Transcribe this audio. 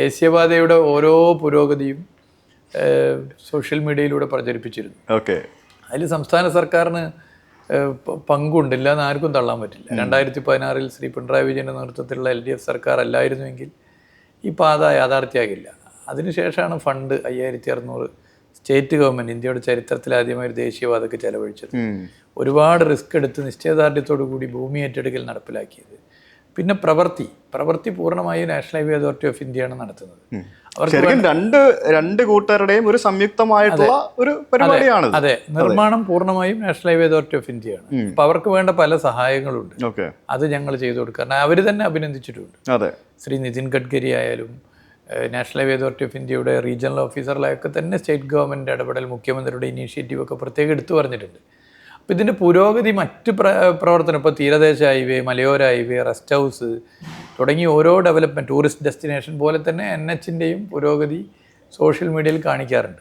ദേശീയപാതയുടെ ഓരോ പുരോഗതിയും സോഷ്യൽ മീഡിയയിലൂടെ പ്രചരിപ്പിച്ചിരുന്നു. ഓക്കെ. അതിൽ സംസ്ഥാന സർക്കാരിന് പങ്കുണ്ടില്ല എന്ന് ആർക്കും തള്ളാൻ പറ്റില്ല. 2016 ശ്രീ പിണറായി വിജയൻ്റെ നേതൃത്വത്തിലുള്ള LDF സർക്കാർ അല്ലായിരുന്നുവെങ്കിൽ ഈ പാത യാഥാർത്ഥ്യമാകില്ല. അതിനുശേഷമാണ് ഫണ്ട് 5600 സ്റ്റേറ്റ് ഗവൺമെൻറ് ഇന്ത്യയുടെ ചരിത്രത്തിൽ ആദ്യമായി ഒരു ദേശീയപാതയ്ക്ക് ചെലവഴിച്ചത്. ഒരുപാട് റിസ്ക് എടുത്ത് നിശ്ചയദാർഢ്യത്തോടു കൂടി ഭൂമി ഏറ്റെടുക്കൽ നടപ്പിലാക്കിയത്. പിന്നെ പ്രവൃത്തി പൂർണ്ണമായും നാഷണൽ ഹൈവേ അതോറിറ്റി ഓഫ് ഇന്ത്യയാണ് നടത്തുന്നത്. രണ്ട് കൂട്ടരുടെയും ഒരു സംയുക്തമായിട്ടുള്ള ഒരു പരിപാടിയാണ്. അതെ, നിർമ്മാണം പൂർണ്ണമായും നാഷണൽ ഹൈവേ അതോറിറ്റി ഓഫ് ഇന്ത്യയാണ്. അപ്പൊ അവർക്ക് വേണ്ട പല സഹായങ്ങളുണ്ട്. അത് ഞങ്ങൾ ചെയ്തു കൊടുക്കുക. കാരണം അവർ തന്നെ അഭിനന്ദിച്ചിട്ടുണ്ട്. ശ്രീ നിതിൻ ഗഡ്കരി ആയാലും നാഷണൽ ഹൈവേ അതോറിറ്റി ഓഫ് ഇന്ത്യയുടെ റീജിയണൽ ഓഫീസറിലൊക്കെ തന്നെ സ്റ്റേറ്റ് ഗവൺമെൻറ് ഇടപെടൽ, മുഖ്യമന്ത്രിയുടെ ഇനീഷ്യേറ്റീവ് ഒക്കെ പ്രത്യേകം എടുത്തു പറഞ്ഞിട്ടുണ്ട്. അപ്പോൾ ഇതിൻ്റെ പുരോഗതി മറ്റ് പ്രവർത്തനം, ഇപ്പോൾ തീരദേശ ഹൈവേ, മലയോര ഹൈവേ, റെസ്റ്റ് ഹൗസ് തുടങ്ങി ഓരോ ഡെവലപ്മെൻറ്റ്, ടൂറിസ്റ്റ് ഡെസ്റ്റിനേഷൻ പോലെ തന്നെ NHൻ്റെയും പുരോഗതി സോഷ്യൽ മീഡിയയിൽ കാണിക്കാറുണ്ട്.